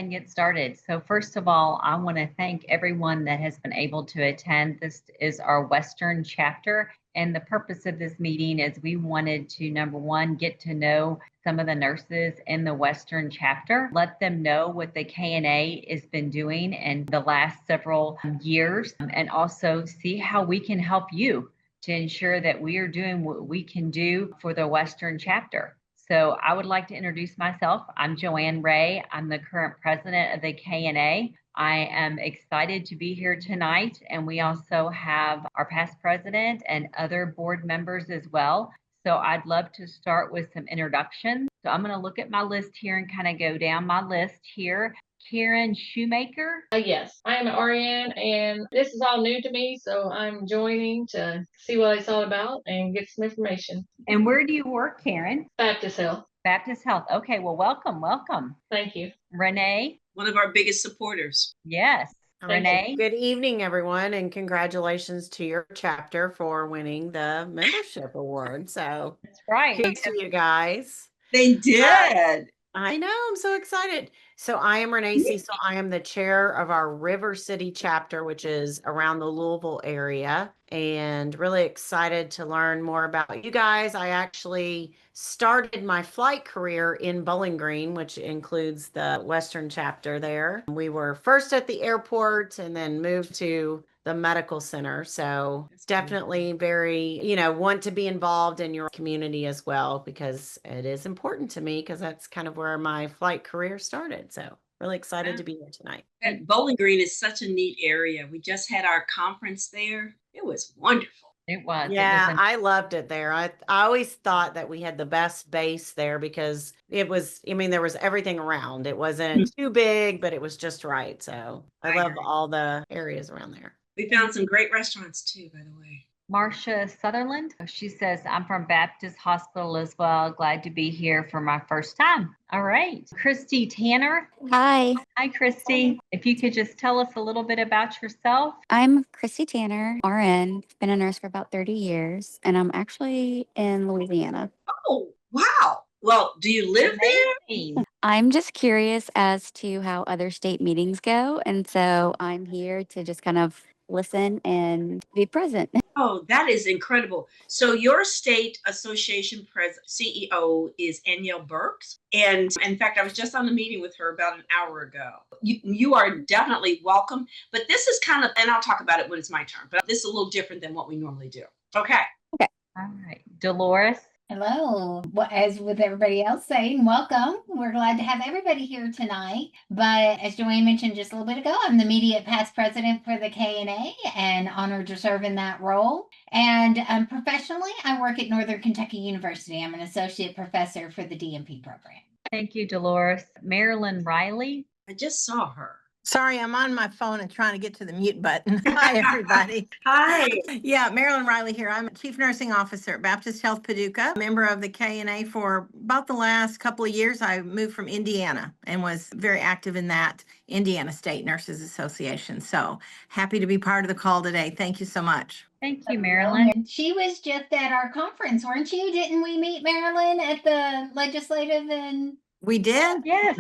ahead and get started. So first of all, I want to thank everyone that has been able to attend. This is our Western chapter. And the purpose of this meeting is we wanted to, number one, get to know some of the nurses in the Western chapter, let them know what the KNA has been doing in the last several years, and also see how we can help you to ensure that we are doing what we can do for the Western chapter. So I would like to introduce myself. I'm Joanne Ray. I'm the current president of the KNA. I am excited to be here tonight. And we also have our past president and other board members as well. So I'd love to start with some introductions. So I'm going to look at my list here and kind of go down my list here. Karen Shoemaker. Yes, I am an RN, and this is all new to me, so I'm joining to see what it's all about and get some information. And where do you work, Karen? Baptist Health. Baptist Health. Okay, well, welcome. Thank you. Renee. One of our biggest supporters. Yes. Renee. Good evening, everyone, and congratulations to your chapter for winning the membership award. So that's right. Good to you guys. They did. I know. I'm so excited. So I am Renee Cecil. I am the chair of our River City chapter, which is around the Louisville area, and really excited to learn more about you guys. I actually started my flight career in Bowling Green, which includes the Western chapter there. We were first at the airport and then moved to the medical center. So definitely very, want to be involved in your community as well, because it is important to me, because that's kind of where my flight career started. So really excited to be here tonight. And Bowling Green is such a neat area. We just had our conference there. It was wonderful. It was. Yeah, I loved it there. I always thought that we had the best base there, because it was, there was everything around. It wasn't too big, but it was just right. So I love all the areas around there. We found some great restaurants too, by the way. Marcia Sutherland. She says, I'm from Baptist Hospital as well. Glad to be here for my first time. All right. Christy Tanner. Hi. Hi, Christy. If you could just tell us a little bit about yourself. I'm Christy Tanner, RN. Been a nurse for about 30 years, and I'm actually in Louisiana. Oh, wow. Well, do you live there? I'm just curious as to how other state meetings go. And so I'm here to just kind of listen and be present. Oh, that is incredible. So your state association CEO is Anielle Burks. And in fact, I was just on a meeting with her about an hour ago. You are definitely welcome. But this is kind of, and I'll talk about it when it's my turn, but this is a little different than what we normally do. Okay. All right. Dolores. Hello. Well, as with everybody else saying, welcome. We're glad to have everybody here tonight. But as Joanne mentioned just a little bit ago, I'm the immediate past president for the KNA and honored to serve in that role. And professionally, I work at Northern Kentucky University. I'm an associate professor for the DNP program. Thank you, Dolores. Marilyn Riley. I just saw her. Sorry, I'm on my phone and trying to get to the mute button. Hi, everybody. Hi. Yeah, Marilyn Riley here. I'm a Chief Nursing Officer at Baptist Health Paducah, member of the KNA for about the last couple of years. I moved from Indiana and was very active in that Indiana State Nurses Association. So happy to be part of the call today. Thank you so much. Thank you, Marilyn. She was just at our conference, weren't you? Didn't we meet Marilyn at the legislative and... We did? Yes.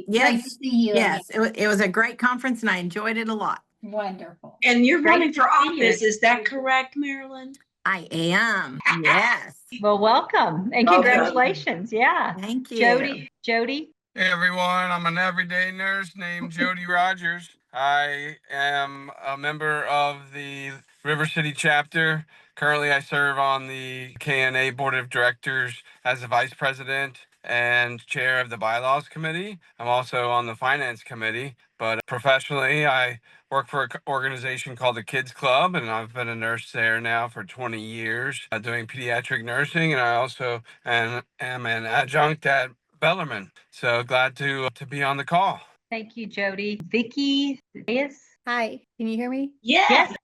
Yes. To see you. Yes. It was a great conference and I enjoyed it a lot. Wonderful. And you're running for office. Is that correct, Marilyn? I am. Yes. Well, welcome and congratulations. Yeah. Thank you. Jody. Hey, everyone. I'm an everyday nurse named Jody Rogers. I am a member of the River City chapter. Currently, I serve on the KNA Board of Directors as the Vice President and Chair of the Bylaws Committee. I'm also on the Finance Committee, but professionally, I work for an organization called the Kids Club, and I've been a nurse there now for 20 years, doing pediatric nursing, and I also am an adjunct at Bellarmine. So glad to be on the call. Thank you, Jody. Vicki. Yes. Hi, can you hear me? Yes.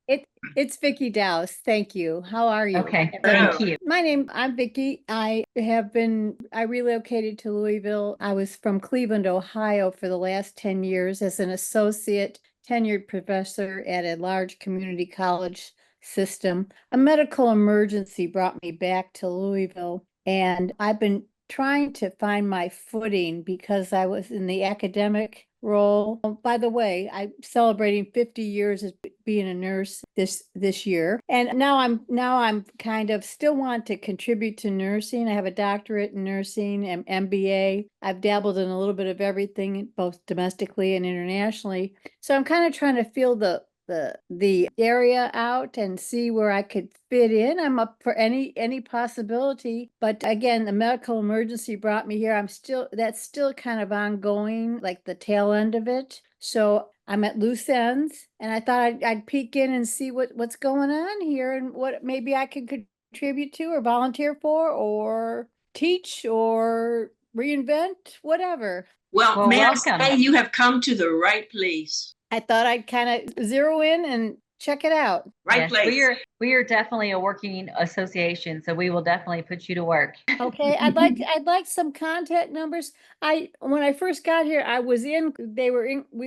It's Vicki Dowse. Thank you. How are you? Okay, thank you. I'm Vicki. I relocated to Louisville. I was from Cleveland, Ohio for the last 10 years as an associate tenured professor at a large community college system. A medical emergency brought me back to Louisville, and I've been trying to find my footing because I was in the academic role. Oh, by the way, I'm celebrating 50 years as being a nurse this year. And now I'm kind of still want to contribute to nursing. I have a doctorate in nursing and MBA. I've dabbled in a little bit of everything, both domestically and internationally. So I'm kind of trying to feel the area out and see where I could fit in. I'm up for any possibility. But again, the medical emergency brought me here. That's still kind of ongoing, like the tail end of it. So I'm at loose ends, and I thought I'd peek in and see what's going on here and what maybe I could contribute to or volunteer for or teach or reinvent, whatever. Well, Well, may I welcome. say you have come to the right place. I thought I'd kind of zero in and check it out. Right Yes, place. we are definitely a working association, so we will definitely put you to work. Okay, I'd like some contact numbers. When I first got here, we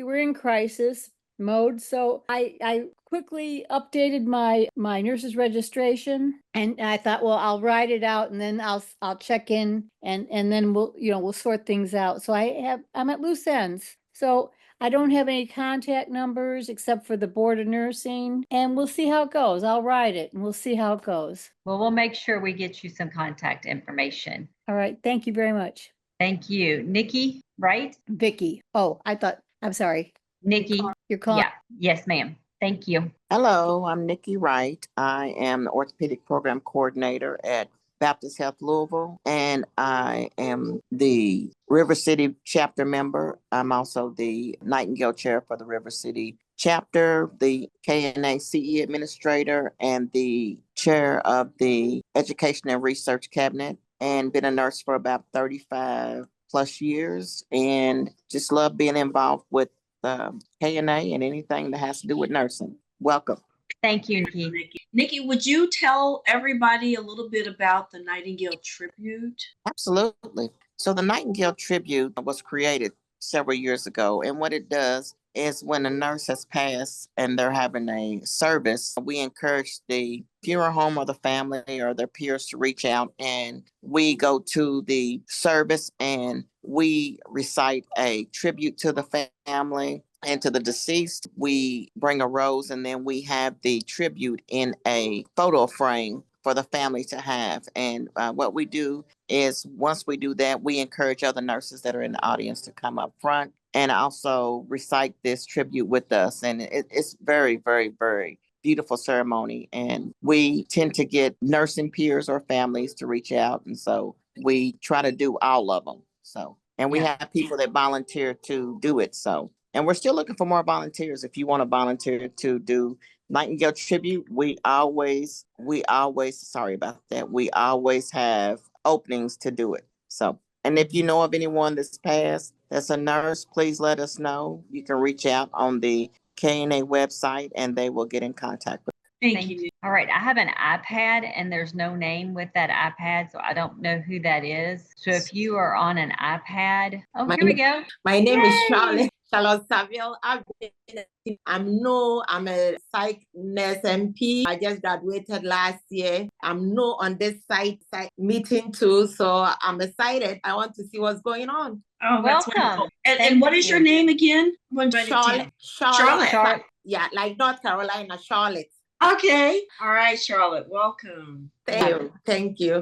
were in crisis mode, so I quickly updated my nurse's registration, and I thought, well, I'll write it out and then I'll check in and then we'll sort things out. So I'm at loose ends. So I don't have any contact numbers except for the Board of Nursing, and we'll see how it goes. I'll write it and we'll see how it goes. Well, we'll make sure we get you some contact information. All right. Thank you very much. Thank you. Nikki, right? Vicky. Oh, I'm sorry. Nikki. You're calling. Yeah. Yes, ma'am. Thank you. Hello, I'm Nikki Wright. I am the orthopedic program coordinator at Baptist Health Louisville, and I am the River City chapter member. I'm also the Nightingale chair for the River City chapter, the KNA CE administrator, and the chair of the Education and Research Cabinet, and been a nurse for about 35 plus years, and just love being involved with KNA and anything that has to do with nursing. Welcome. Thank you, Nikki. Nikki, would you tell everybody a little bit about the Nightingale Tribute? Absolutely. So the Nightingale Tribute was created several years ago, and what it does is when a nurse has passed and they're having a service, we encourage the funeral home or the family or their peers to reach out, and we go to the service and we recite a tribute to the family and to the deceased. We bring a rose, and then we have the tribute in a photo frame for the family to have. And what we do is once we do that, we encourage other nurses that are in the audience to come up front and also recite this tribute with us. And it's very, very, very beautiful ceremony. And we tend to get nursing peers or families to reach out. And so we try to do all of them. So, and we have people that volunteer to do it. So, and we're still looking for more volunteers. If you want to volunteer to do Nightingale Tribute, we always, sorry about that. We always have openings to do it. So, and if you know of anyone that's passed, that's a nurse, please let us know. You can reach out on the KNA website and they will get in contact with you. Thank you. All right. I have an iPad and there's no name with that iPad, so I don't know who that is. So if you are on an iPad, here we go. My name is Yay! Charlotte Saville. I'm a psych nurse MP. I just graduated last year. I'm new on this site meeting too, so I'm excited. I want to see what's going on. Oh, that's Welcome. wonderful. And what is your name again? Charlotte. Yeah, like North Carolina, Charlotte. Okay. All right, Charlotte. Welcome. Thank you.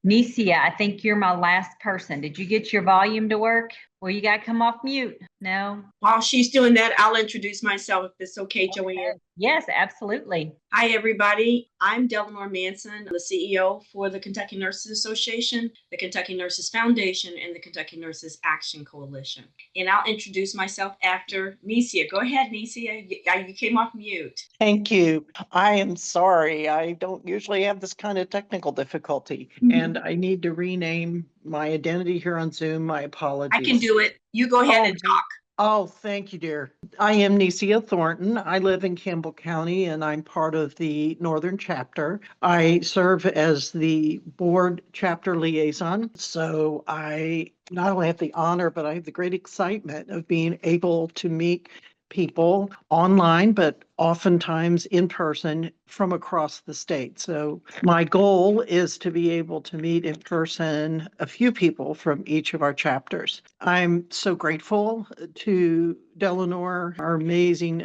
Nisia, I think you're my last person. Did you get your volume to work? Well, you got to come off mute. No? While she's doing that, I'll introduce myself if it's okay, Joanne. Yes, absolutely. Hi, everybody. I'm Delano Manson, the CEO for the Kentucky Nurses Association, the Kentucky Nurses Foundation, and the Kentucky Nurses Action Coalition. And I'll introduce myself after Nesia. Go ahead, Nesia. You came off mute. Thank you. I am sorry. I don't usually have this kind of technical difficulty, and I need to rename my identity here on Zoom. My apologies. I can do it. You go ahead and talk. Oh, thank you, dear. I am Nesia Thornton. I live in Campbell County and I'm part of the Northern Chapter. I serve as the board chapter liaison. So I not only have the honor, but I have the great excitement of being able to meet people online, but oftentimes in person from across the state. So my goal is to be able to meet in person a few people from each of our chapters. I'm so grateful to Delano, our amazing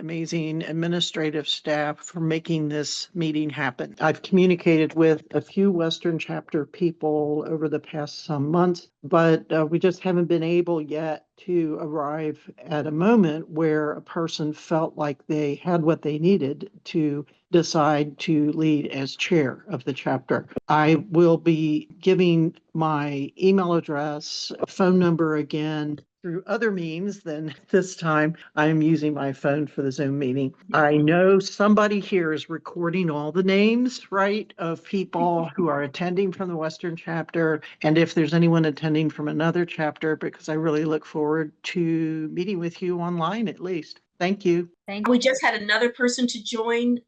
administrative staff for making this meeting happen. I've communicated with a few Western chapter people over the past some months, but we just haven't been able yet to arrive at a moment where a person felt like they had what they needed to decide to lead as chair of the chapter. I will be giving my email address, phone number again through other means than this time. I'm using my phone for the Zoom meeting. I know somebody here is recording all the names, right, of people who are attending from the Western chapter. And if there's anyone attending from another chapter, because I really look forward to meeting with you online at least. Thank you. Thank We you. just had another person to join,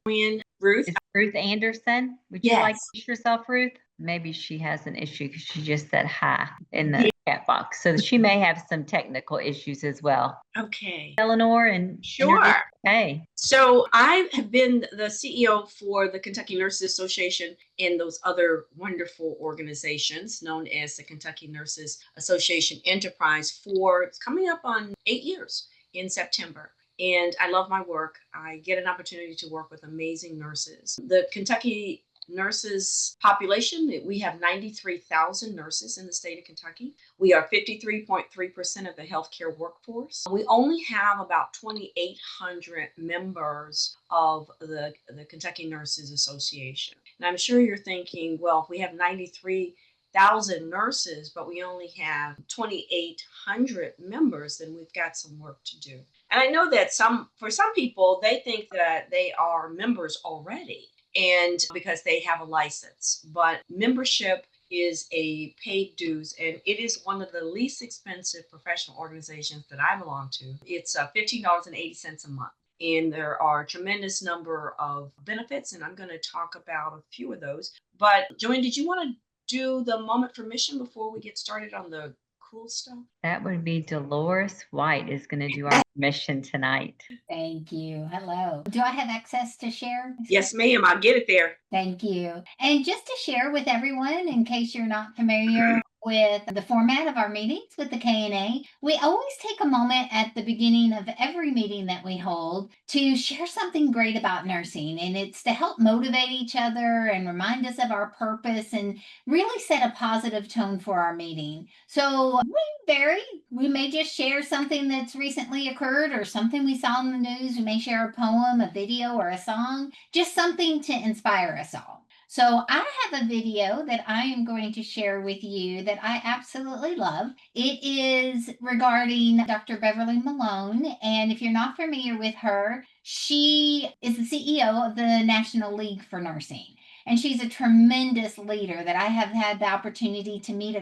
Ruth. Is Ruth Anderson. Would you like to introduce yourself, Ruth? Maybe she has an issue because she just said hi in the chat box. So she may have some technical issues as well. Okay. Eleanor and Sure. Hey. So I have been the CEO for the Kentucky Nurses Association and those other wonderful organizations known as the Kentucky Nurses Association Enterprise for it's coming up on 8 years in September. And I love my work. I get an opportunity to work with amazing nurses. The Kentucky nurses population, we have 93,000 nurses in the state of Kentucky. We are 53.3% of the healthcare workforce. We only have about 2,800 members of the Kentucky Nurses Association. And I'm sure you're thinking, well, if we have 93,000 nurses, but we only have 2,800 members, then we've got some work to do. And I know that for some people, they think that they are members already, and because they have a license, but membership is a paid dues, and it is one of the least expensive professional organizations that I belong to. It's $15.80 a month. And there are a tremendous number of benefits, and I'm going to talk about a few of those. But Joanne, did you want to do the moment for mission before we get started on the cool stuff? That would be Dolores White is going to do our mission tonight. Thank you. Hello. Do I have access to share? Yes, ma'am. I'll get it there. Thank you. And just to share with everyone, in case you're not familiar with the format of our meetings with the KNA, we always take a moment at the beginning of every meeting that we hold to share something great about nursing. And it's to help motivate each other and remind us of our purpose and really set a positive tone for our meeting. So we vary. We may just share something that's recently occurred or something we saw in the news. We may share a poem, a video, or a song, just something to inspire us all. So I have a video that I am going to share with you that I absolutely love. It is regarding Dr. Beverly Malone. And if you're not familiar with her, she is the CEO of the National League for Nursing. And she's a tremendous leader that I have had the opportunity to meet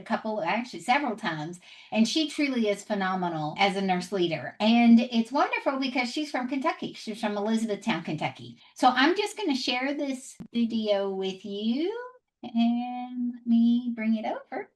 several times. And she truly is phenomenal as a nurse leader. And it's wonderful because she's from Kentucky. She's from Elizabethtown, Kentucky. So I'm just going to share this video with you. And let me bring it over.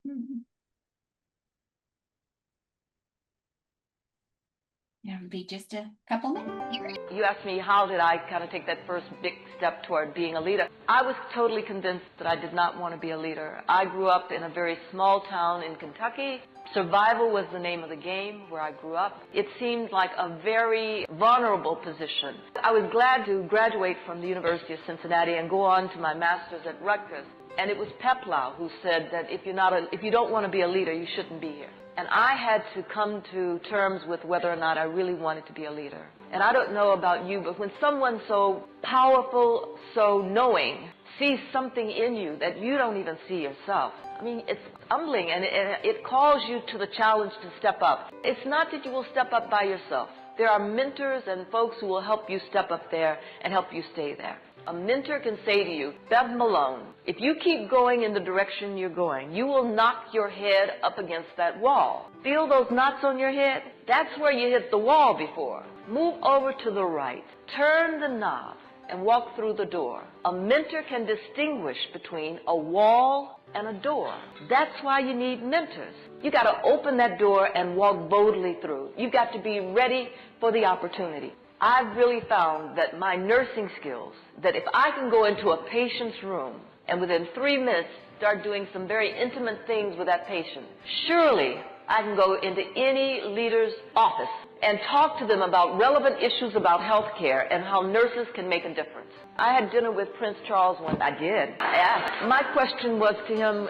It'll be just a couple minutes. You asked me how did I kind of take that first big step toward being a leader. I was totally convinced that I did not want to be a leader. I grew up in a very small town in Kentucky. Survival was the name of the game where I grew up. It seemed like a very vulnerable position. I was glad to graduate from the University of Cincinnati and go on to my master's at Rutgers. And it was Peplau who said that if you don't want to be a leader, you shouldn't be here. And I had to come to terms with whether or not I really wanted to be a leader. And I don't know about you, but when someone so powerful, so knowing, sees something in you that you don't even see yourself, I mean, it's humbling, and it calls you to the challenge to step up. It's not that you will step up by yourself. There are mentors and folks who will help you step up there and help you stay there. A mentor can say to you, Bev Malone, if you keep going in the direction you're going, you will knock your head up against that wall. Feel those knots on your head? That's where you hit the wall before. Move over to the right, turn the knob, and walk through the door. A mentor can distinguish between a wall and a door. That's why you need mentors. You got to open that door and walk boldly through. You've got to be ready for the opportunity. I've really found that my nursing skills, that if I can go into a patient's room and within 3 minutes start doing some very intimate things with that patient, surely I can go into any leader's office and talk to them about relevant issues about health care and how nurses can make a difference. I had dinner with Prince Charles once. I did. I asked. My question was to him,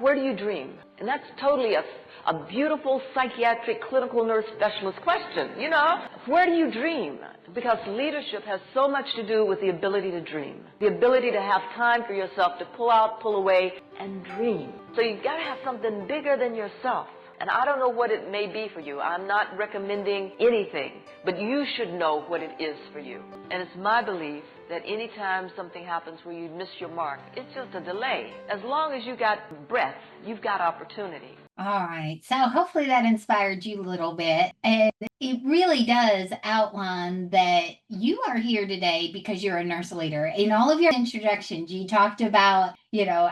where do you dream? And that's totally a beautiful psychiatric clinical nurse specialist question, you know. Where do you dream? Because leadership has so much to do with the ability to dream, the ability to have time for yourself to pull out, pull away, and dream. So you've got to have something bigger than yourself. And I don't know what it may be for you. I'm not recommending anything, but you should know what it is for you. And it's my belief that anytime something happens where you miss your mark, it's just a delay. As long as you got breath, you've got opportunity. All right. So hopefully that inspired you a little bit. And it really does outline that you are here today because you're a nurse leader. In all of your introductions, you talked about,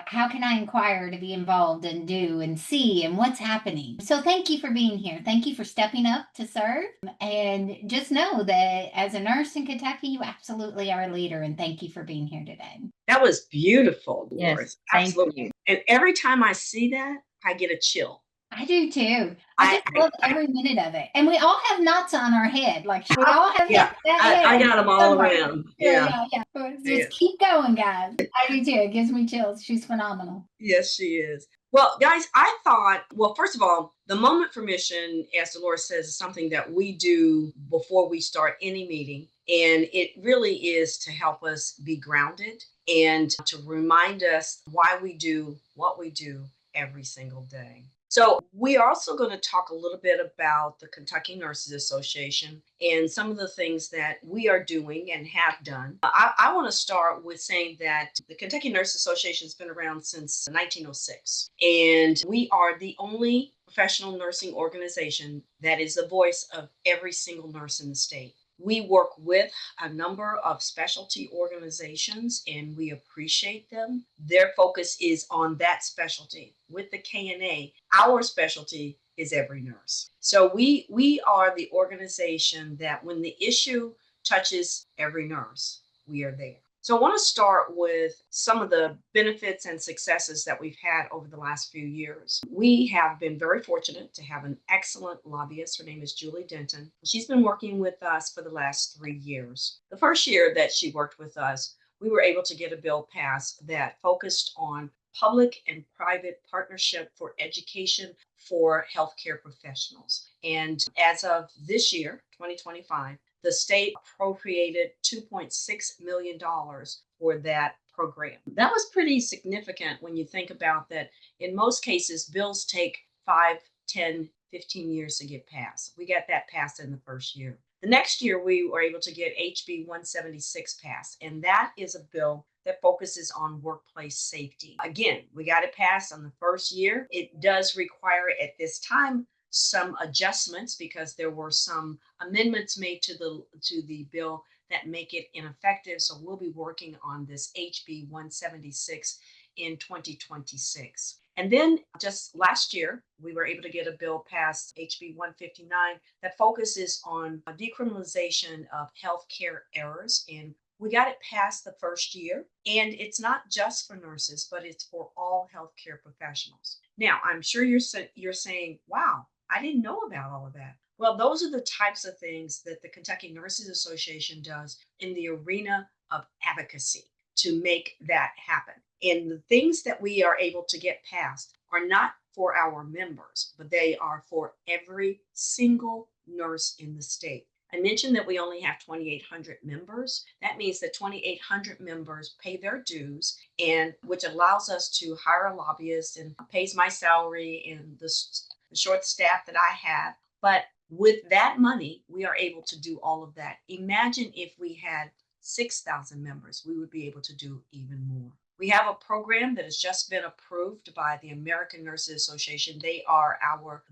how can I inquire to be involved and do and see and what's happening. So thank you for being here. Thank you for stepping up to serve. And just know that as a nurse in Kentucky, you absolutely are a leader. And thank you for being here today. That was beautiful, Yes, Dolores. thank Absolutely. you. And every time I see that, I get a chill. I do too. I just love every minute of it. And we all have knots on our head. Like we all have Yeah, I got them all somewhere. around. Yeah. Just keep going, guys. I do too. It gives me chills. She's phenomenal. Yes, she is. Well, guys, I thought, first of all, the moment for mission, as Dolores says, is something that we do before we start any meeting. And it really is to help us be grounded and to remind us why we do what we do every single day. So we are also going to talk a little bit about the Kentucky Nurses Association and some of the things that we are doing and have done. I want to start with saying that the Kentucky Nurses Association has been around since 1906, and we are the only professional nursing organization that is the voice of every single nurse in the state. We work with a number of specialty organizations and we appreciate them. Their focus is on that specialty. With the KNA, our specialty is every nurse. So we are the organization that when the issue touches every nurse, we are there. So I want to start with some of the benefits and successes that we've had over the last few years. We have been very fortunate to have an excellent lobbyist. Her name is Julie Denton. She's been working with us for the last 3 years. The first year that she worked with us, we were able to get a bill passed that focused on public and private partnership for education for healthcare professionals. And as of this year, 2025, the state appropriated $2.6 million for that program. That was pretty significant when you think about that. In most cases, bills take 5, 10, 15 years to get passed. We got that passed in the first year. The next year, we were able to get HB 176 passed, and that is a bill that focuses on workplace safety. Again, we got it passed on the first year. It does require at this time some adjustments because there were some amendments made to the bill that make it ineffective. So we'll be working on this HB 176 in 2026. And then just last year, we were able to get a bill passed, HB 159, that focuses on decriminalization of healthcare errors. And we got it passed the first year. And it's not just for nurses, but it's for all healthcare professionals. Now, I'm sure you're saying, wow, I didn't know about all of that. Well, those are the types of things that the Kentucky Nurses Association does in the arena of advocacy to make that happen. And the things that we are able to get passed are not for our members, but they are for every single nurse in the state. I mentioned that we only have 2,800 members. That means that 2,800 members pay their dues, and which allows us to hire a lobbyist and pays my salary and the short staff that I have. But with that money, we are able to do all of that. Imagine if we had 6,000 members, we would be able to do even more. We have a program that has just been approved by the American Nurses Association. They are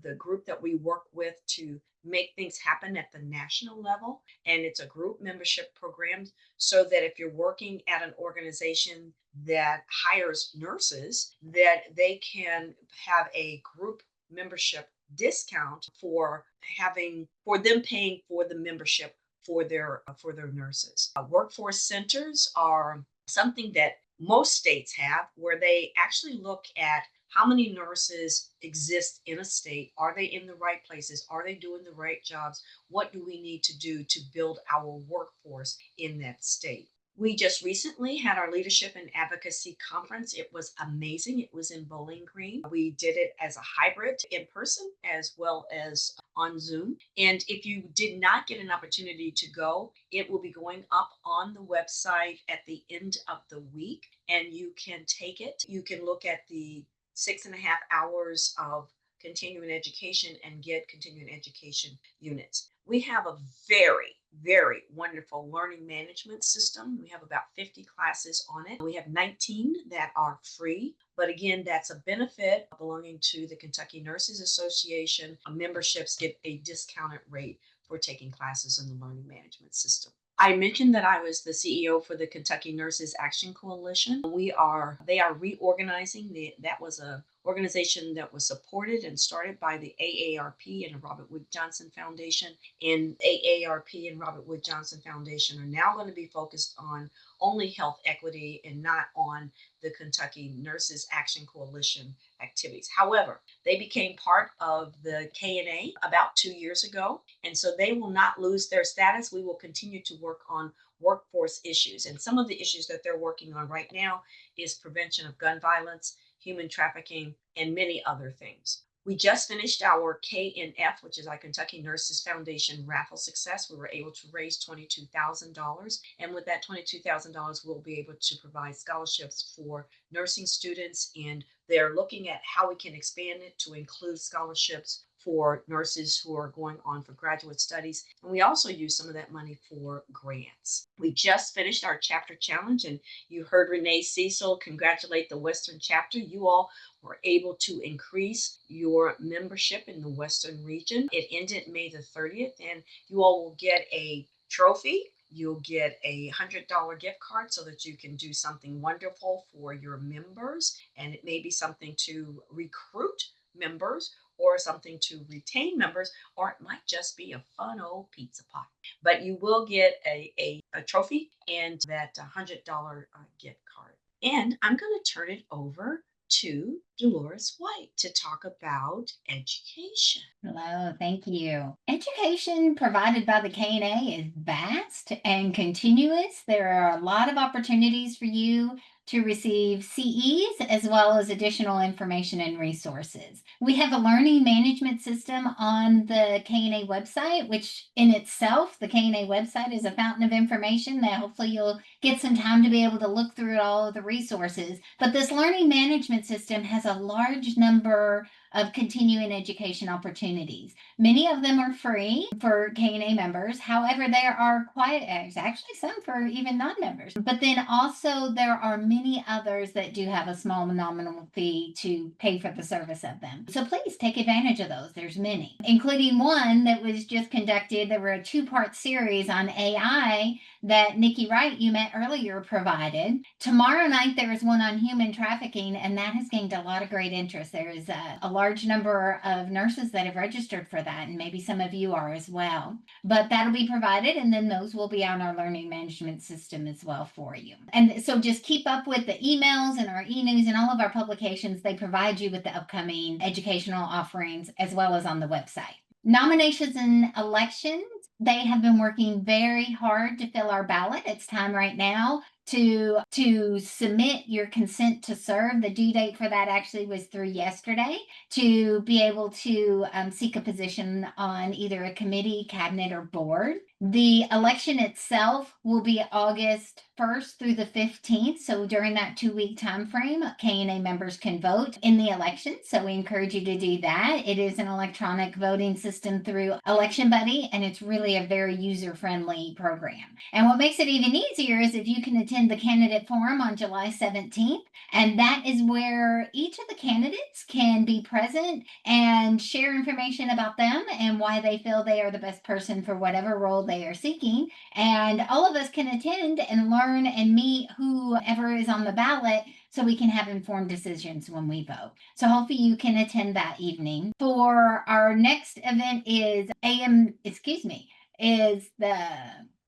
the group that we work with to make things happen at the national level. And it's a group membership program so that if you're working at an organization that hires nurses, that they can have a group membership discount for them paying for the membership for their nurses. Workforce centers are something that most states have, where they actually look at how many nurses exist in a state. Are they in the right places? Are they doing the right jobs? What do we need to do to build our workforce in that state? We just recently had our Leadership and Advocacy Conference. It was amazing. It was in Bowling Green. We did it as a hybrid in person as well as on Zoom. And if you did not get an opportunity to go, it will be going up on the website at the end of the week, and you can take it. You can look at the 6.5 hours of continuing education and get continuing education units. We have a very, very wonderful learning management system. We have about 50 classes on it. We have 19 that are free. But again, that's a benefit belonging to the Kentucky Nurses Association. Memberships get a discounted rate for taking classes in the learning management system. I mentioned that I was the CEO for the Kentucky Nurses Action Coalition. They are reorganizing. That was a organization that was supported and started by the AARP and the Robert Wood Johnson Foundation. And AARP and Robert Wood Johnson Foundation are now going to be focused on only health equity and not on the Kentucky Nurses Action Coalition activities. However, they became part of the KNA about 2 years ago, and so they will not lose their status. We will continue to work on workforce issues, and some of the issues that they're working on right now is prevention of gun violence, human trafficking, and many other things. We just finished our KNF, which is our Kentucky Nurses Foundation raffle success. We were able to raise $22,000. And with that $22,000, we'll be able to provide scholarships for nursing students. And they're looking at how we can expand it to include scholarships for nurses who are going on for graduate studies. And we also use some of that money for grants. We just finished our chapter challenge, and you heard Renee Cecil congratulate the Western chapter. You all were able to increase your membership in the Western region. It ended May the 30th, and you all will get a trophy. You'll get a $100 gift card so that you can do something wonderful for your members. And it may be something to recruit members or something to retain members, or it might just be a fun old pizza pot. But you will get a trophy and that $100 gift card. And I'm going to turn it over to Dolores White to talk about education. Hello, thank you. Education provided by the KNA is vast and continuous. There are a lot of opportunities for you to receive CEs as well as additional information and resources. We have a learning management system on the KNA website, which in itself, the KNA website is a fountain of information that hopefully you'll get some time to be able to look through all of the resources. But this learning management system has a large number of continuing education opportunities. Many of them are free for KNA members. However, there are actually some for even non-members. But then also there are many others that do have a small nominal fee to pay for the service of them. So please take advantage of those. There's many, including one that was just conducted. There were a 2-part series on AI that Nikki Wright, you met earlier, provided. Tomorrow night, there is one on human trafficking, and that has gained a lot of great interest. There is a large number of nurses that have registered for that, and maybe some of you are as well. But that'll be provided, and then those will be on our learning management system as well for you. And so just keep up with the emails and our e-news and all of our publications. They provide you with the upcoming educational offerings as well as on the website. Nominations and elections, they have been working very hard to fill our ballot. It's time right now to submit your consent to serve. The due date for that actually was through yesterday, to be able to seek a position on either a committee, cabinet, or board. The election itself will be August 1st through the 15th. So during that 2-week time frame, KNA members can vote in the election. So we encourage you to do that. It is an electronic voting system through Election Buddy, and it's really a very user-friendly program. And what makes it even easier is if you can attend the candidate forum on July 17th, and that is where each of the candidates can be present and share information about them and why they feel they are the best person for whatever role they are seeking. And all of us can attend and learn and meet whoever is on the ballot, so we can have informed decisions when we vote. So hopefully you can attend that evening. For our next event is the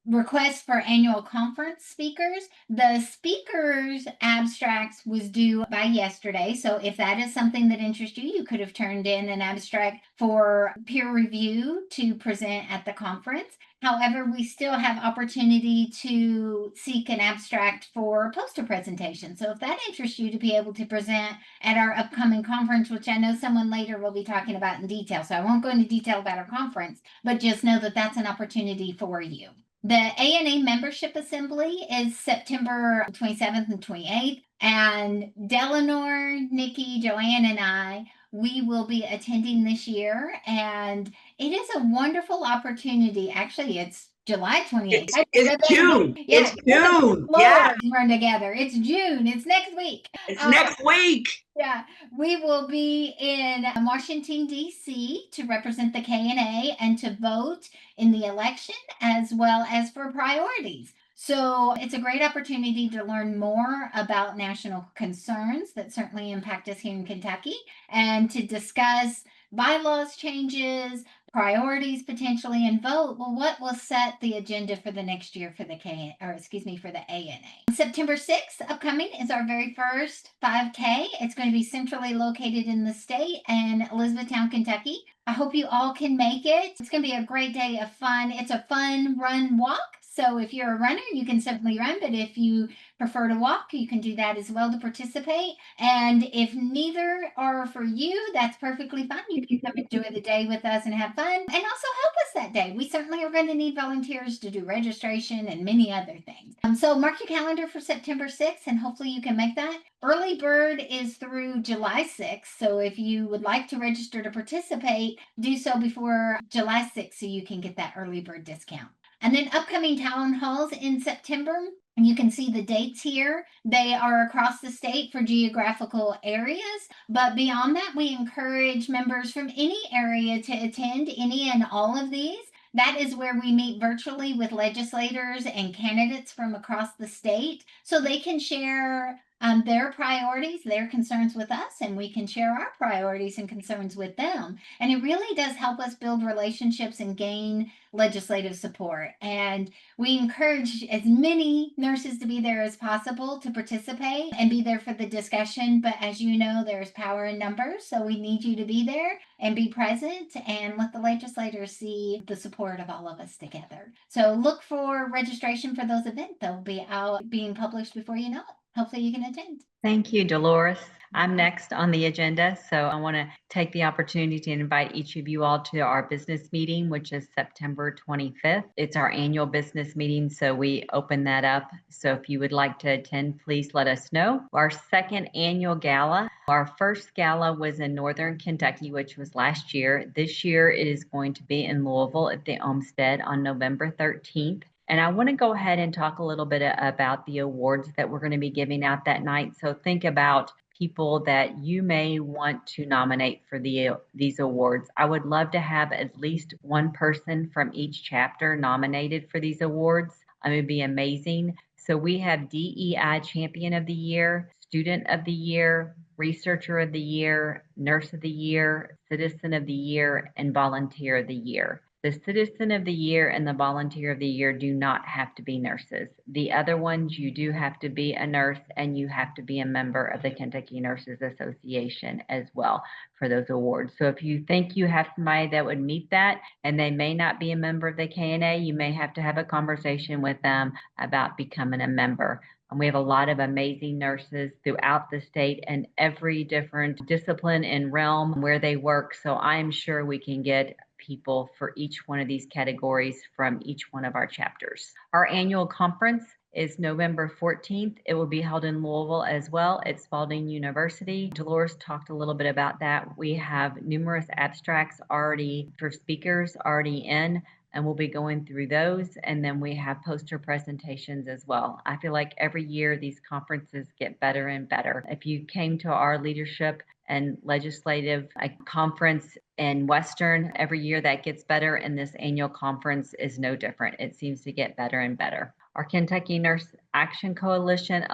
request for annual conference speakers. The speakers abstracts was due by yesterday. So if that is something that interests you, you could have turned in an abstract for peer review to present at the conference. However, we still have opportunity to seek an abstract for poster presentation. So if that interests you to be able to present at our upcoming conference, which I know someone later will be talking about in detail. So I won't go into detail about our conference, but just know that that's an opportunity for you. The ANA Membership Assembly is September 27th and 28th. And Delanor, Nikki, Joanne, and I, we will be attending this year. And it is a wonderful opportunity. Actually, it's July 28th. It's June. Yeah, It's June. Lord, Yeah. run together. It's June. It's next week. It's next week. Yeah, we will be in Washington, D.C. to represent the KNA and to vote in the election as well as for priorities. So it's a great opportunity to learn more about national concerns that certainly impact us here in Kentucky, and to discuss bylaws changes, priorities potentially, and vote. Well, what will set the agenda for the next year for the for the ANA? September 6th upcoming is our very first 5K. It's going to be centrally located in the state in Elizabethtown, Kentucky. I hope you all can make it. It's going to be a great day of fun. It's a fun run walk. So if you're a runner, you can certainly run, but if you prefer to walk, you can do that as well to participate. And if neither are for you, that's perfectly fine. You can come enjoy the day with us and have fun, and also help us that day. We certainly are going to need volunteers to do registration and many other things. So mark your calendar for September 6th, and hopefully you can make that. Early bird is through July 6th. So if you would like to register to participate, do so before July 6th so you can get that early bird discount. And then upcoming town halls in September, and you can see the dates here. They are across the state for geographical areas. But beyond that, we encourage members from any area to attend any and all of these. That is where we meet virtually with legislators and candidates from across the state, so they can share their priorities, their concerns with us, and we can share our priorities and concerns with them. And it really does help us build relationships and gain legislative support. And we encourage as many nurses to be there as possible to participate and be there for the discussion. But as you know, there's power in numbers. So we need you to be there and be present and let the legislators see the support of all of us together. So look for registration for those events. They'll be out being published before you know it. Hopefully you can attend. Thank you, Dolores. I'm next on the agenda, so I want to take the opportunity to invite each of you all to our business meeting, which is September 25th. It's our annual business meeting, so we open that up. So if you would like to attend, please let us know. Our second annual gala, our first gala was in Northern Kentucky, which was last year. This year it is going to be in Louisville at the Olmsted on November 13th. And I want to go ahead and talk a little bit about the awards that we're going to be giving out that night. So think about people that you may want to nominate for these awards. I would love to have at least one person from each chapter nominated for these awards. It would be amazing. So we have DEI Champion of the Year, Student of the Year, Researcher of the Year, Nurse of the Year, Citizen of the Year, and Volunteer of the Year. The Citizen of the Year and the Volunteer of the Year do not have to be nurses. The other ones, you do have to be a nurse and you have to be a member of the Kentucky Nurses Association as well for those awards. So if you think you have somebody that would meet that and they may not be a member of the KNA, you may have to have a conversation with them about becoming a member. And we have a lot of amazing nurses throughout the state and every different discipline and realm where they work. So I'm sure we can get people for each one of these categories from each one of our chapters. Our annual conference is November 14th. It will be held in Louisville as well at Spalding University. Dolores talked a little bit about that. We have numerous abstracts already for speakers already in, and we'll be going through those. And then we have poster presentations as well. I feel like every year these conferences get better and better. If you came to our leadership and legislative conference in Western, every year that gets better, and this annual conference is no different. It seems to get better and better. Our Kentucky Nurse Action Coalition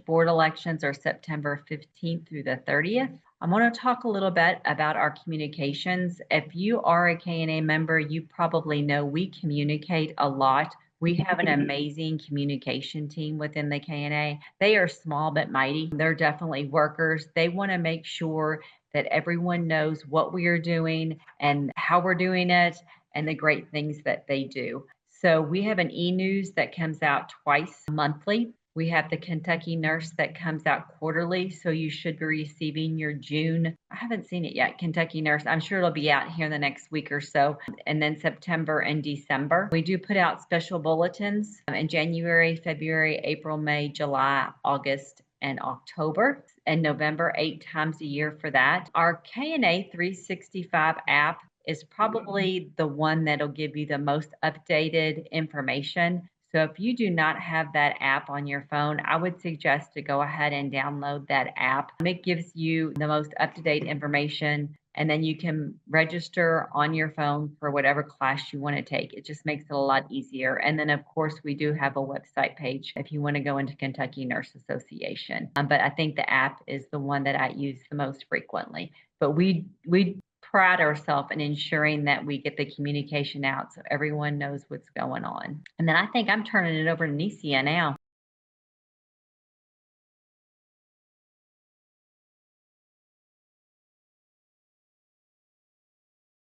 board elections are September 15th through the 30th. I want to talk a little bit about our communications. If you are a KNA member, you probably know we communicate a lot. We have an amazing communication team within the KNA. They are small but mighty. They're definitely workers. They want to make sure that everyone knows what we are doing and how we're doing it and the great things that they do. So we have an e-news that comes out twice monthly. We have the Kentucky Nurse that comes out quarterly. So you should be receiving your June, I haven't seen it yet, Kentucky Nurse. I'm sure it'll be out here in the next week or so. And then September and December. We do put out special bulletins in January, February, April, May, July, August, and October, and November, 8 times a year for that. Our KNA 365 app is probably the one that'll give you the most updated information. So if you do not have that app on your phone, I would suggest to go ahead and download that app. It gives you the most up-to-date information, and then you can register on your phone for whatever class you want to take. It just makes it a lot easier. And then, of course, we do have a website page if you want to go into Kentucky Nurse Association. But I think the app is the one that I use the most frequently. But we pride ourselves in ensuring that we get the communication out so everyone knows what's going on. And then I think I'm turning it over to Nicia now.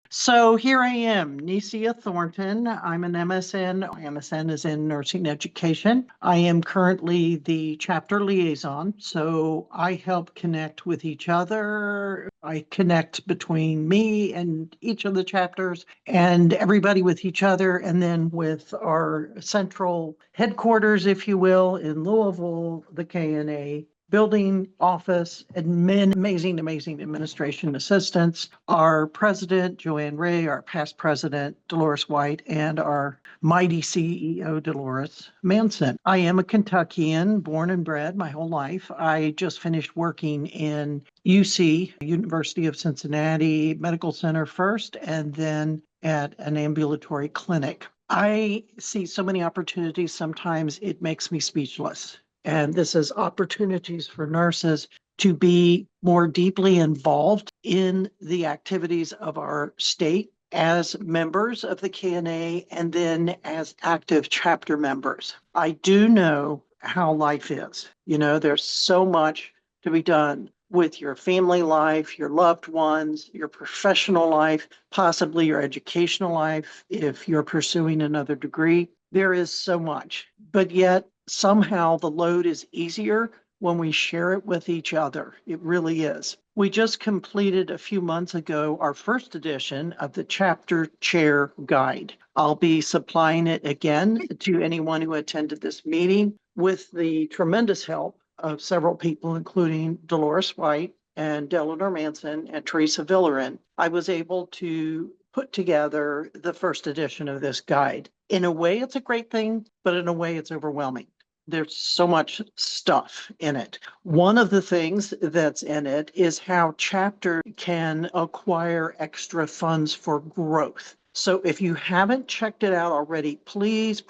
So here I am, Nicia Thornton. I'm an MSN. MSN is in nursing education. I am currently the chapter liaison, so I help connect with each other. I connect between me and each of the chapters and everybody with each other, and then with our central headquarters, if you will, in Louisville, the KNA building office, and amazing administration assistants, our president, Joanne Ray, our past president, Dolores White, and our mighty CEO, Dolores Manson. I am a Kentuckian, born and bred my whole life. I just finished working in UC, University of Cincinnati Medical Center first, and then at an ambulatory clinic. I see so many opportunities, sometimes it makes me speechless. And this is opportunities for nurses to be more deeply involved in the activities of our state as members of the KNA and then as active chapter members. I do know how life is. You know, there's so much to be done with your family life, your loved ones, your professional life, possibly your educational life, if you're pursuing another degree. There is so much, but yet somehow the load is easier when we share it with each other. It really is. We just completed a few months ago our first edition of the Chapter Chair Guide. I'll be supplying it again to anyone who attended this meeting with the tremendous help of several people, including Dolores White and Delano Manson and Teresa Villerin. I was able to put together the first edition of this guide. In a way, it's a great thing, but in a way, it's overwhelming. There's so much stuff in it. One of the things that's in it is how chapter can acquire extra funds for growth. So if you haven't checked it out already, please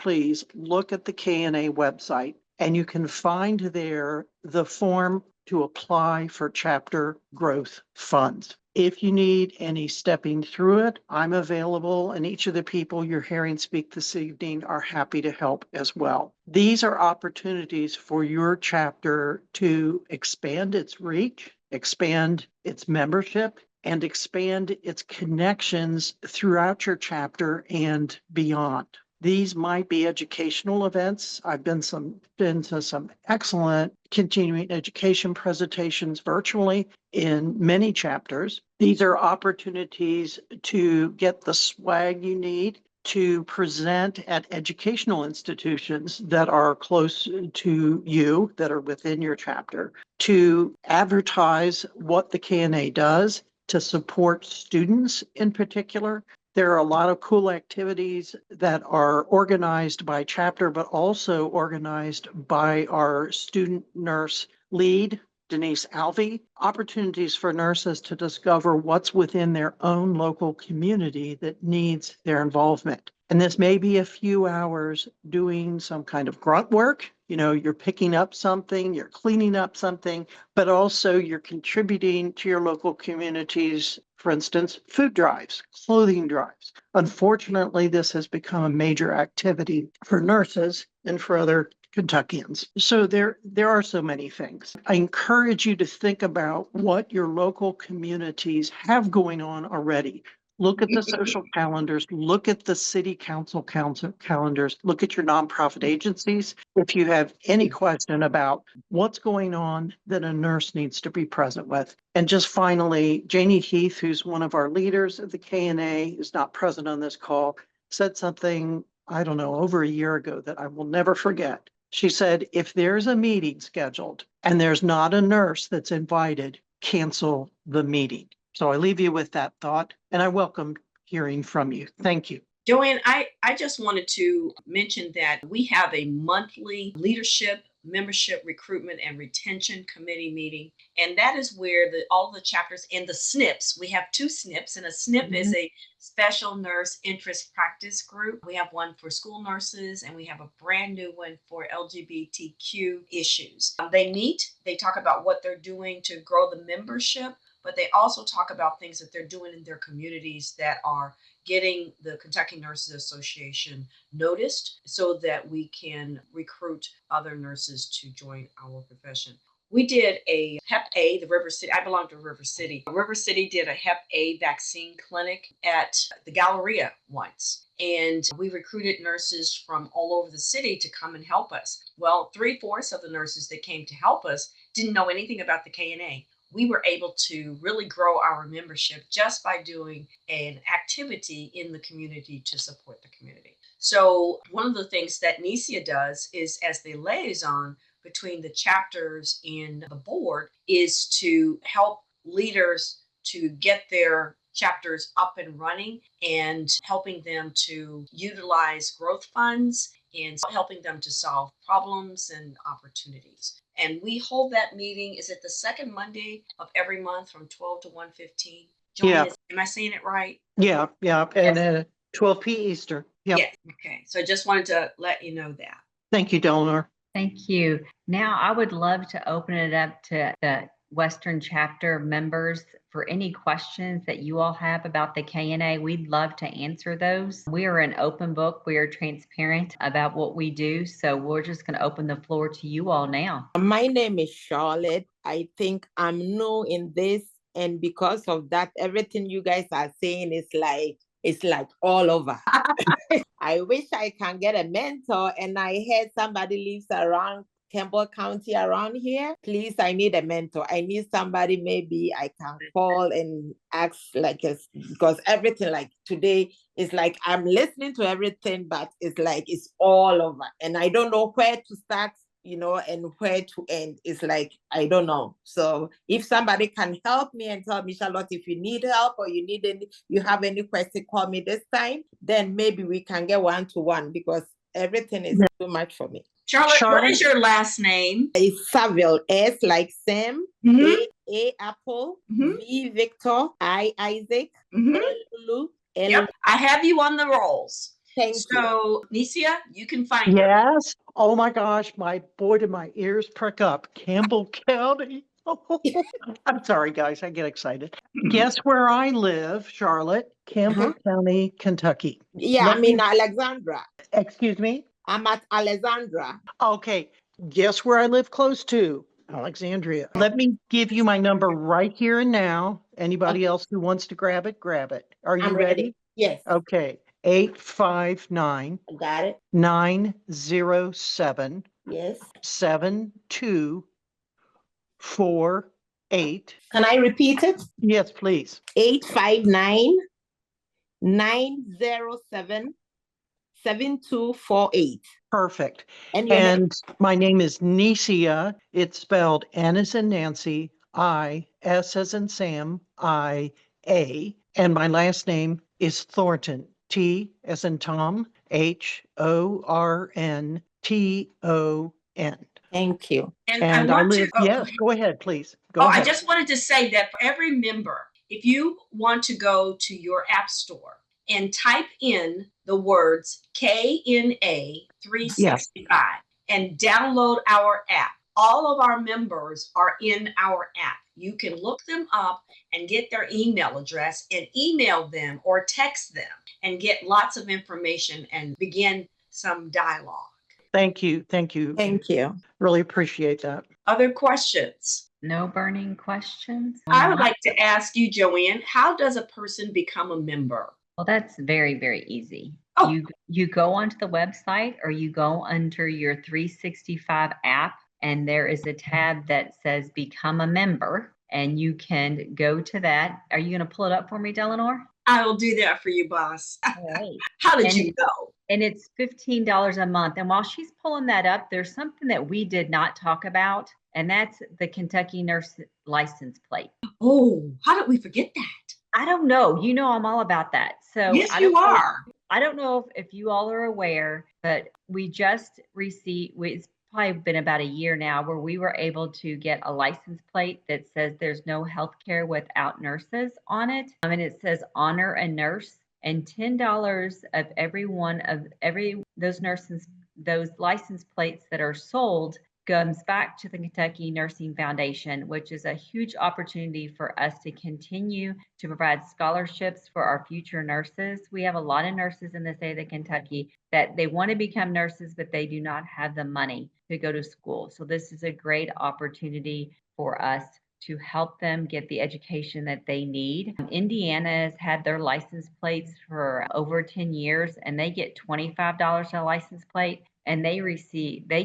look at the KNA website, and you can find there the form to apply for chapter growth funds. If you need any stepping through it, I'm available, and each of the people you're hearing speak this evening are happy to help as well. These are opportunities for your chapter to expand its reach, expand its membership, and expand its connections throughout your chapter and beyond. These might be educational events. I've been to some excellent continuing education presentations virtually in many chapters. These are opportunities to get the swag you need to present at educational institutions that are close to you, that are within your chapter, to advertise what the KNA does, to support students in particular. There are a lot of cool activities that are organized by chapter, but also organized by our student nurse lead, Denise Alvey. Opportunities for nurses to discover what's within their own local community that needs their involvement. And this may be a few hours doing some kind of grunt work. You know, you're picking up something, you're cleaning up something, but also you're contributing to your local communities. For instance, food drives, clothing drives. Unfortunately, this has become a major activity for nurses and for other Kentuckians. So there are so many things. I encourage you to think about what your local communities have going on already. Look at the social calendars, look at the city council calendars, look at your nonprofit agencies. If you have any question about what's going on that a nurse needs to be present with. And just finally, Janie Heath, who's one of our leaders of the KNA, is not present on this call, said something, I don't know, over a year ago that I will never forget. She said, if there's a meeting scheduled and there's not a nurse that's invited, cancel the meeting. So I leave you with that thought, and I welcome hearing from you. Thank you. Joanne, I just wanted to mention that we have a monthly leadership, membership, recruitment, and retention committee meeting. And that is where all the chapters and the SNPs, we have 2 SNPs, and a SNP is a special nurse interest practice group. We have one for school nurses, and we have a brand new one for LGBTQ issues. They meet, they talk about what they're doing to grow the membership, but they also talk about things that they're doing in their communities that are getting the Kentucky Nurses Association noticed so that we can recruit other nurses to join our profession. We did a Hep A, the River City, I belong to River City. River City did a Hep A vaccine clinic at the Galleria once. And we recruited nurses from all over the city to come and help us. Well, 3/4 of the nurses that came to help us didn't know anything about the KNA. We were able to really grow our membership just by doing an activity in the community to support the community. So one of the things that Necia does is, as the liaison between the chapters and the board, is to help leaders to get their chapters up and running and helping them to utilize growth funds and helping them to solve problems and opportunities. And we hold that meeting, is it the second Monday of every month from 12 to 1:15? Yeah. Am I saying it right? Yeah. And 12 p. Eastern. Yeah. Yes. Okay. So I just wanted to let you know that. Thank you, Delnor. Thank you. Now I would love to open it up to the Western chapter members for any questions that you all have about the KNA. We'd love to answer those. We are an open book. We are transparent about what we do. So we're just going to open the floor to you all now. My name is Charlotte. I think I'm new in this, and because of that, everything you guys are saying is like all over. I wish I can get a mentor, and I heard somebody lives around Campbell County around here. Please, I need a mentor. I need somebody maybe I can call and ask, because everything like today is like I'm listening to everything, but it's like it's all over. And I don't know where to start, and where to end. It's like, I don't know. So if somebody can help me and tell me, Charlotte, if you need help or you have any question, call me this time, then maybe we can get one-to-one, because everything is too much for me. Charlotte, what is your last name? It's Saville. S like Sam, A Apple, V Victor, I Isaac, L Lulu, L. Yep, I have you on the rolls. Thank you. Necia, you can find her. Yes. Oh my gosh, boy, did my ears prick up. Campbell County. I'm sorry, guys. I get excited. Guess where I live, Charlotte? Campbell County, Kentucky. Yeah, I'm in Alexandra. Excuse me? I'm at Alexandra. Okay. Guess where I live close to? Alexandria. Let me give you my number right here and now. Anybody else who wants to grab it, grab it. Are you I'm ready? Yes. Okay. 859 Got it? 907 Yes. 7248. Can I repeat it? Yes, please. 859-907-7248. Perfect. And your name? And my name is Necia. It's spelled N as in Nancy, I, S as in Sam, I, A. And my last name is Thornton, T as in Tom, Hornton. Thank you. And I And I want to, live, oh, go yes, ahead. go ahead, please. Go Oh, I ahead. just wanted to say that for every member, if you want to go to your app store and type in the words KNA 365 and download our app, all of our members are in our app. You can look them up and get their email address and email them or text them and get lots of information and begin some dialogue. Thank you. Thank you. Thank you. Really appreciate that. Other questions? No burning questions? I would like to ask you, Joanne, how does a person become a member? Well, that's very, very easy. Oh. You go onto the website or you go under your 365 app, and there is a tab that says Become a Member, and you can go to that. Are you going to pull it up for me, Delanor? I will do that for you, boss. All right. How did And- you know? And it's $15 a month. And while she's pulling that up, there's something that we did not talk about, and that's the Kentucky Nurse License Plate. Oh, how did we forget that? I don't know. You know, I'm all about that. So Yes, I you don't know- are. I don't know if you all are aware, but we just received, it's probably been about a year now, where we were able to get a license plate that says there's no healthcare without nurses on it. And it says honor a nurse, and $10 of those license plates that are sold comes back to the Kentucky Nursing Foundation, which is a huge opportunity for us to continue to provide scholarships for our future nurses. We have a lot of nurses in the state of Kentucky that they want to become nurses, but they do not have the money to go to school. So this is a great opportunity for us to help them get the education that they need. Indiana has had their license plates for over 10 years, and they get $25 a license plate. And they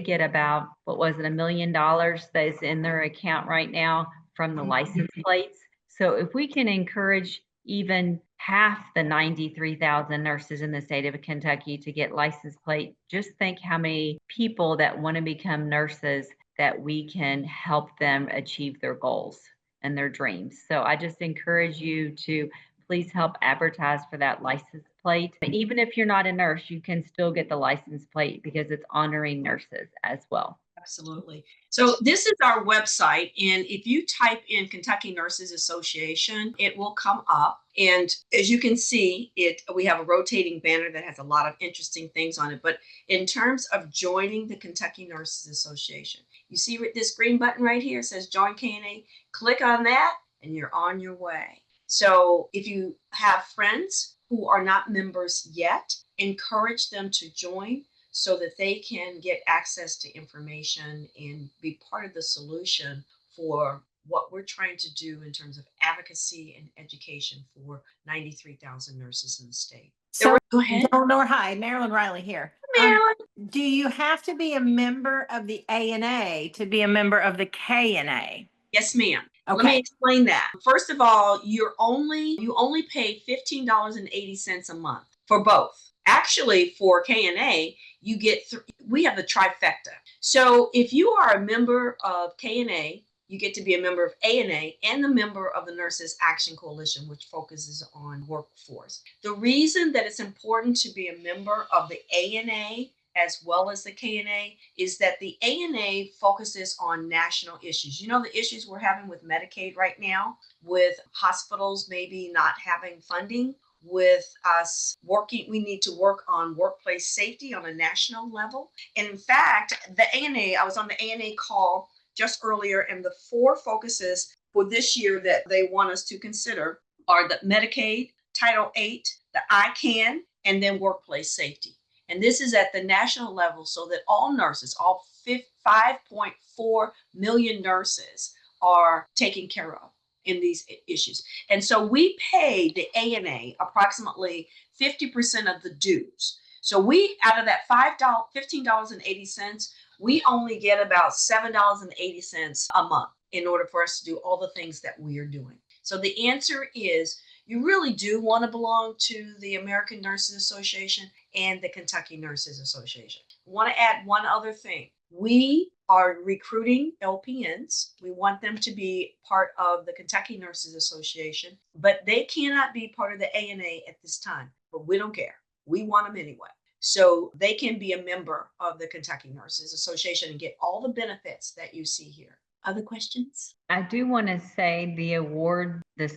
get about, $1 million that's in their account right now from the license plates. So if we can encourage even half the 93,000 nurses in the state of Kentucky to get license plate, just think how many people that want to become nurses that we can help them achieve their goals and their dreams. So I just encourage you to please help advertise for that license plate. Even if you're not a nurse, you can still get the license plate because it's honoring nurses as well. Absolutely. So this is our website, and if you type in Kentucky Nurses Association, it will come up. And as you can see, we have a rotating banner that has a lot of interesting things on it. But in terms of joining the Kentucky Nurses Association, you see this green button right here, it says Join KNA. Click on that, and you're on your way. So if you have friends who are not members yet, encourage them to join so that they can get access to information and be part of the solution for what we're trying to do in terms of advocacy and education for 93,000 nurses in the state. So, Go ahead. Eleanor, hi, Marilyn Riley here. Marilyn. Do you have to be a member of the ANA to be a member of the KNA? Yes, ma'am. Okay. Let me explain that. First of all, you only pay $15.80 a month for both. Actually, for KNA, you get we have the trifecta. So if you are a member of KNA, you get to be a member of ANA and a member of the Nurses Action Coalition, which focuses on workforce. The reason that it's important to be a member of the ANA as well as the KNA is that the ANA focuses on national issues. You know, the issues we're having with Medicaid right now, with hospitals maybe not having funding, with us we need to work on workplace safety on a national level. And in fact, the ANA, I was on the ANA call just earlier, and the 4 focuses for this year that they want us to consider are the Medicaid, Title VIII, the ICANN, and then workplace safety. And this is at the national level so that all nurses, all 5.4 million nurses are taken care of. in these issues. And so we pay the ANA approximately 50% of the dues. So we, out of that $15.80, we only get about $7.80 a month in order for us to do all the things that we are doing. So the answer is you really do want to belong to the American Nurses Association and the Kentucky Nurses Association. I want to add one other thing. We are recruiting LPNs. We want them to be part of the Kentucky Nurses Association, but they cannot be part of the ANA at this time. But we don't care. We want them anyway. So they can be a member of the Kentucky Nurses Association and get all the benefits that you see here. Other questions? I do want to say the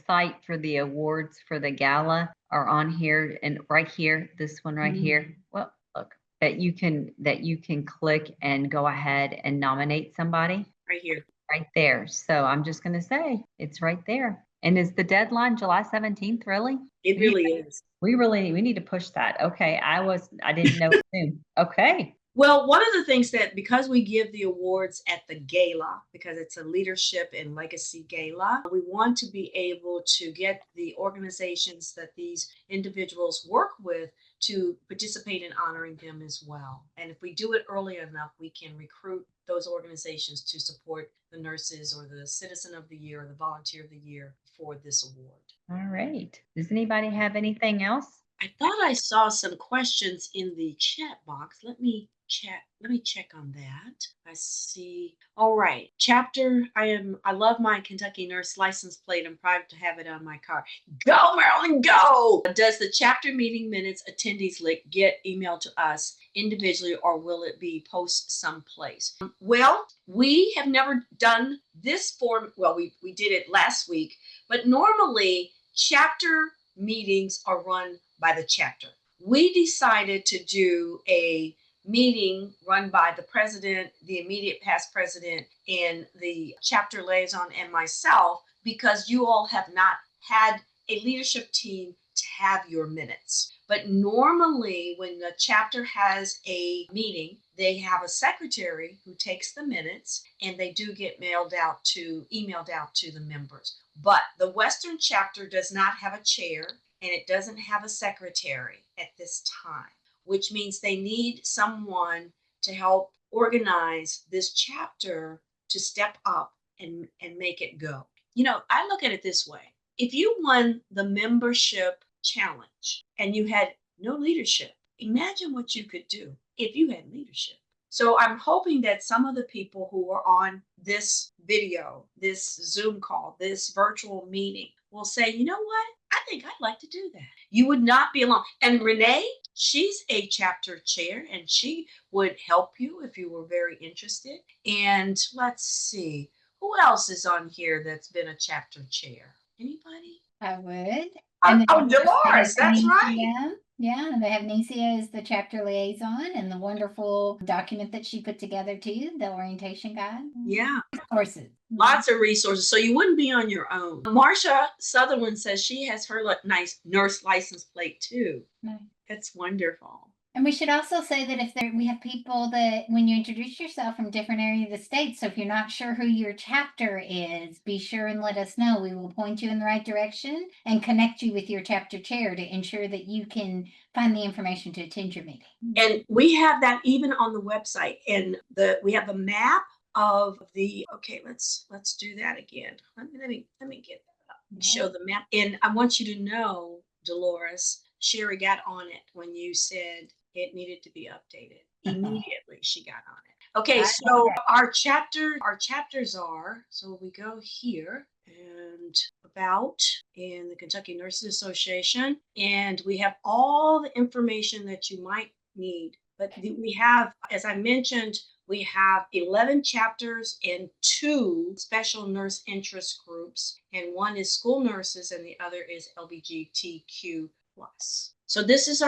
site for the awards for the gala are on here and right here, this one right here. Well, look, that you can click and go ahead and nominate somebody Right here. right there. So I'm just going to say it's right there. And is the deadline July 17th, really? It really is. We need to push that. Okay. I didn't know soon. Okay. Well, one of the things that, because we give the awards at the gala, because it's a leadership and legacy gala, we want to be able to get the organizations that these individuals work with to participate in honoring them as well. And if we do it early enough, we can recruit those organizations to support the nurses or the citizen of the year or the volunteer of the year for this award. All right. Does anybody have anything else? I thought I saw some questions in the chat box. Let me check on that. I see. All right. Chapter. I love my Kentucky nurse license plate. I'm proud to have it on my car. Go, Maryland, go! Does the chapter meeting minutes attendees link get emailed to us individually, or will it be post someplace? Well, we have never done this form. Well, we did it last week, but normally chapter meetings are run by the chapter. We decided to do a meeting run by the president, the immediate past president, and the chapter liaison and myself, because you all have not had a leadership team to have your minutes. But normally when the chapter has a meeting, they have a secretary who takes the minutes, and they do get emailed out to the members. But the Western chapter does not have a chair, and it doesn't have a secretary at this time, which means they need someone to help organize this chapter to step up and make it go. You know, I look at it this way. If you won the membership challenge and you had no leadership, imagine what you could do if you had leadership. So I'm hoping that some of the people who are on this video, this Zoom call, this virtual meeting will say, you know what? I think I'd like to do that. You would not be alone. And Renee, she's a chapter chair, and she would help you if you were very interested. And let's see, who else is on here that's been a chapter chair? Anybody? I would. Oh, Dolores, that's right. Yeah, and they have Nicia as the chapter liaison, and the wonderful document that she put together too, the orientation guide. Yeah. Courses. Lots of resources. So you wouldn't be on your own. Marsha Sutherland says she has her nice nurse license plate too. Nice. That's wonderful. And we should also say that we have people that when you introduce yourself from different areas of the state, so if you're not sure who your chapter is, be sure and let us know. We will point you in the right direction and connect you with your chapter chair to ensure that you can find the information to attend your meeting. And we have that even on the website, and we have the map of the, okay, let's do that again. Let me get that up and show the map. And I want you to know, Dolores, Sherry got on it when you said it needed to be updated. Immediately she got on it. Okay, so our chapters are, so we go here and about in the Kentucky Nurses Association, and we have all the information that you might need. But we have, as I mentioned, we have 11 chapters and 2 special nurse interest groups, and one is school nurses and the other is LGBTQ+. So this is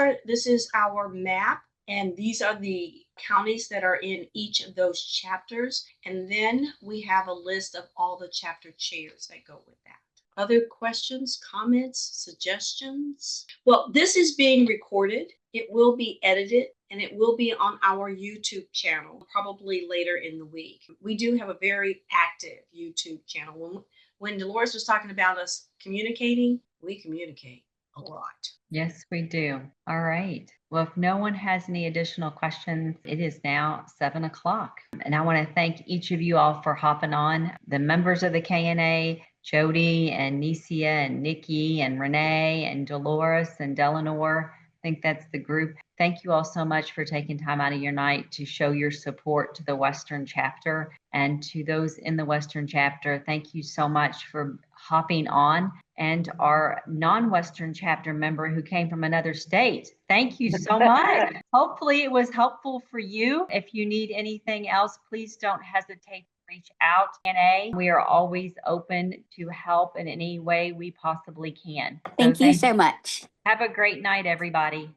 our map, and these are the counties that are in each of those chapters. And then we have a list of all the chapter chairs that go with that. Other questions, comments, suggestions? Well, this is being recorded. It will be edited and it will be on our YouTube channel probably later in the week. We do have a very active YouTube channel. When Dolores was talking about us communicating, we communicate a lot. Yes, we do. All right. Well, if no one has any additional questions, it is now 7:00. And I want to thank each of you all for hopping on. The members of the KNA, Jody and Nicia and Nikki and Renee and Dolores and Delanor. I think that's the group. Thank you all so much for taking time out of your night to show your support to the Western chapter. And to those in the Western chapter, thank you so much for hopping on. And our non-Western chapter member who came from another state, thank you so much. Hopefully it was helpful for you. If you need anything else, please don't hesitate to reach out. KNA, we are always open to help in any way we possibly can. Thank you so much. Have a great night, everybody.